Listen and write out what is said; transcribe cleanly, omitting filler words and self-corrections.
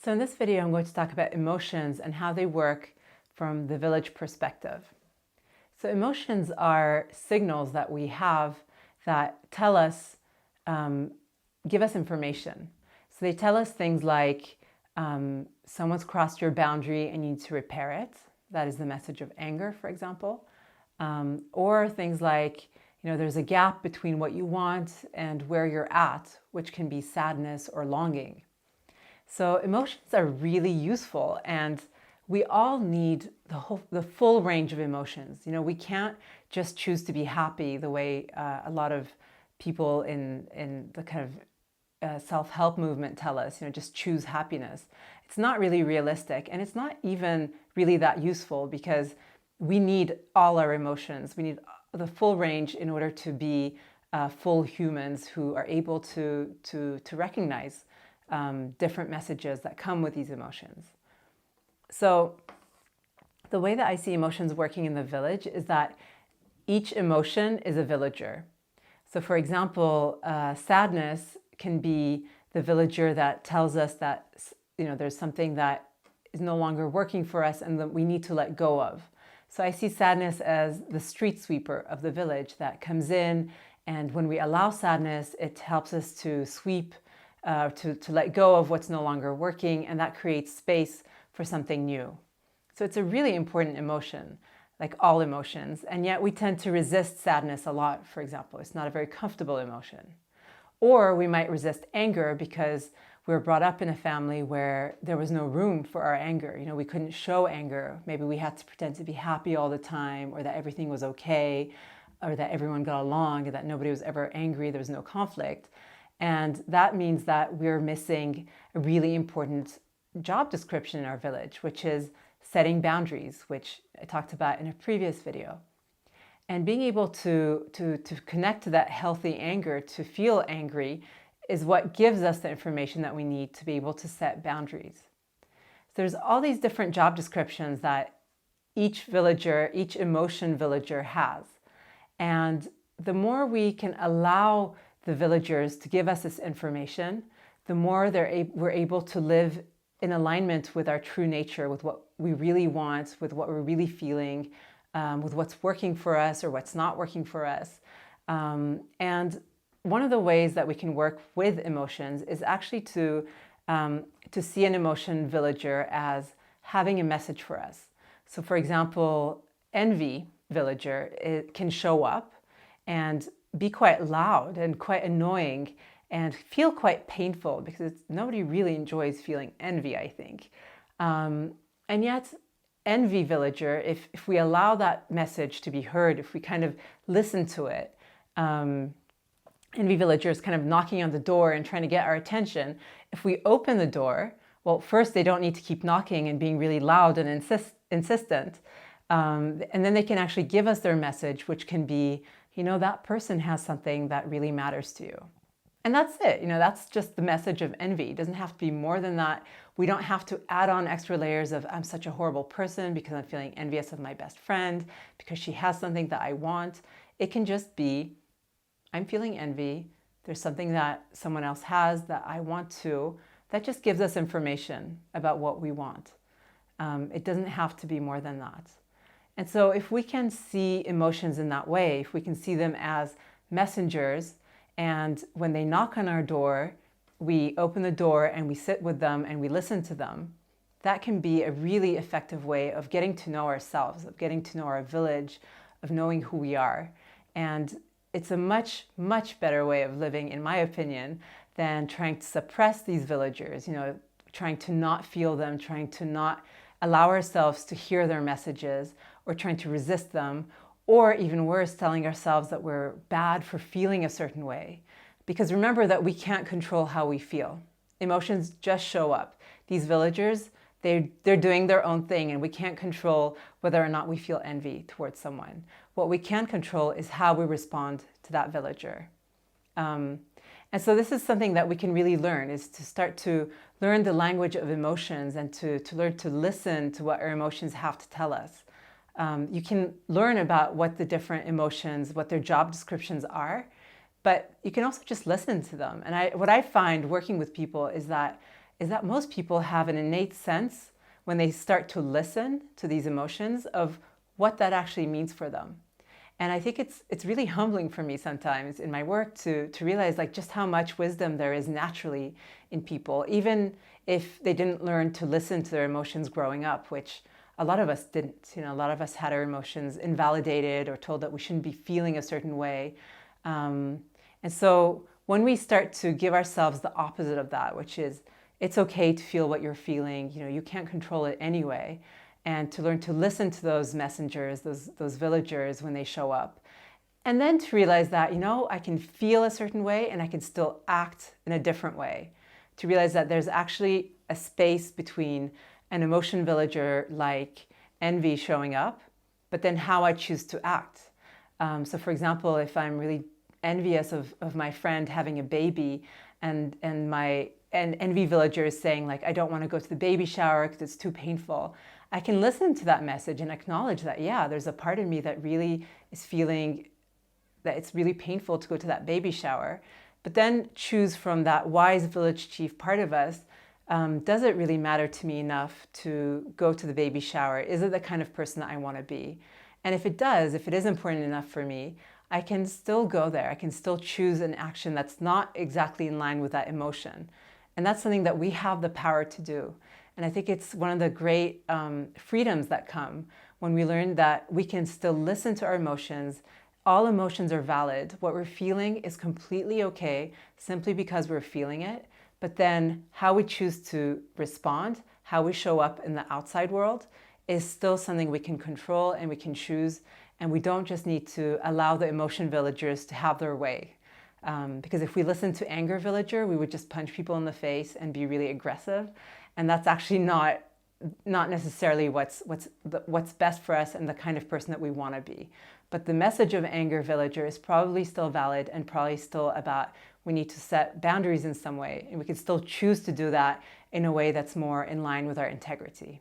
So in this video, I'm going to talk about emotions and how they work from the village perspective. So emotions are signals that we have that tell us, give us information. So they tell us things like someone's crossed your boundary and you need to repair it. That is the message of anger, for example. Or things like, there's a gap between what you want and where you're at, which can be sadness or longing. So emotions are really useful, and we all need the full range of emotions. We can't just choose to be happy the way a lot of people in the kind of self-help movement tell us, just choose happiness. It's not really realistic, and it's not even really that useful, because we need all our emotions. We need the full range in order to be full humans who are able to recognize different messages that come with these emotions. So the way that I see emotions working in the village is that each emotion is a villager. So for example, sadness can be the villager that tells us that there's something that is no longer working for us and that we need to let go of. So I see sadness as the street sweeper of the village that comes in, and when we allow sadness, it helps us to sweep, to let go of what's no longer working, and that creates space for something new. So it's a really important emotion, like all emotions, and yet we tend to resist sadness a lot, for example. It's not a very comfortable emotion. Or we might resist anger because we were brought up in a family where there was no room for our anger. We couldn't show anger. Maybe we had to pretend to be happy all the time, or that everything was okay, or that everyone got along, and that nobody was ever angry, there was no conflict. And that means that we're missing a really important job description in our village, which is setting boundaries, which I talked about in a previous video. And being able to connect to that healthy anger, to feel angry, is what gives us the information that we need to be able to set boundaries. So there's all these different job descriptions that each villager, each emotion villager has. And the more we can allow the villagers to give us this information, the more we're able to live in alignment with our true nature, with what we really want, with what we're really feeling, with what's working for us or what's not working for us. And one of the ways that we can work with emotions is actually to see an emotion villager as having a message for us. So for example, envy villager, it can show up and be quite loud and quite annoying and feel quite painful, because nobody really enjoys feeling envy, I think. And yet, envy villager, if we allow that message to be heard, if we kind of listen to it, envy villager is kind of knocking on the door and trying to get our attention. If we open the door, well, first they don't need to keep knocking and being really loud and insistent. And then they can actually give us their message, which can be, that person has something that really matters to you. And that's it. That's just the message of envy. It doesn't have to be more than that. We don't have to add on extra layers of, I'm such a horrible person because I'm feeling envious of my best friend because she has something that I want. It can just be, I'm feeling envy. There's something that someone else has that I want too. That just gives us information about what we want. It doesn't have to be more than that. And so if we can see emotions in that way, if we can see them as messengers, and when they knock on our door, we open the door and we sit with them and we listen to them, that can be a really effective way of getting to know ourselves, of getting to know our village, of knowing who we are. And it's a much, much better way of living, in my opinion, than trying to suppress these villagers, trying to not feel them, trying to not allow ourselves to hear their messages, or trying to resist them, or even worse, telling ourselves that we're bad for feeling a certain way. Because remember that we can't control how we feel. Emotions just show up. These villagers, they're doing their own thing, and we can't control whether or not we feel envy towards someone. What we can control is how we respond to that villager. And so this is something that we can really learn, is to start to learn the language of emotions and to learn to listen to what our emotions have to tell us. You can learn about what the different emotions, what their job descriptions are, but you can also just listen to them. And what I find working with people is that is that most people have an innate sense when they start to listen to these emotions of what that actually means for them. And I think it's really humbling for me sometimes in my work to realize like just how much wisdom there is naturally in people, even if they didn't learn to listen to their emotions growing up, which a lot of us didn't. A lot of us had our emotions invalidated or told that we shouldn't be feeling a certain way. And so when we start to give ourselves the opposite of that, which is it's okay to feel what you're feeling, you can't control it anyway, and to learn to listen to those messengers, those villagers when they show up. And then to realize that, I can feel a certain way and I can still act in a different way. To realize that there's actually a space between an emotion villager like envy showing up, but then how I choose to act. So for example, if I'm really envious of my friend having a baby and envy villager is saying like, I don't want to go to the baby shower because it's too painful, I can listen to that message and acknowledge that, yeah, there's a part of me that really is feeling that it's really painful to go to that baby shower. But then choose from that wise village chief part of us, does it really matter to me enough to go to the baby shower? Is it the kind of person that I want to be? And if it does, if it is important enough for me, I can still go there. I can still choose an action that's not exactly in line with that emotion. And that's something that we have the power to do. And I think it's one of the great freedoms that come when we learn that we can still listen to our emotions. All emotions are valid. What we're feeling is completely okay simply because we're feeling it. But then how we choose to respond, how we show up in the outside world is still something we can control and we can choose. And we don't just need to allow the emotion villagers to have their way. Because if we listen to anger villager, we would just punch people in the face and be really aggressive. And that's actually not necessarily what's best for us and the kind of person that we want to be. But the message of anger villager is probably still valid and probably still about we need to set boundaries in some way. And we can still choose to do that in a way that's more in line with our integrity.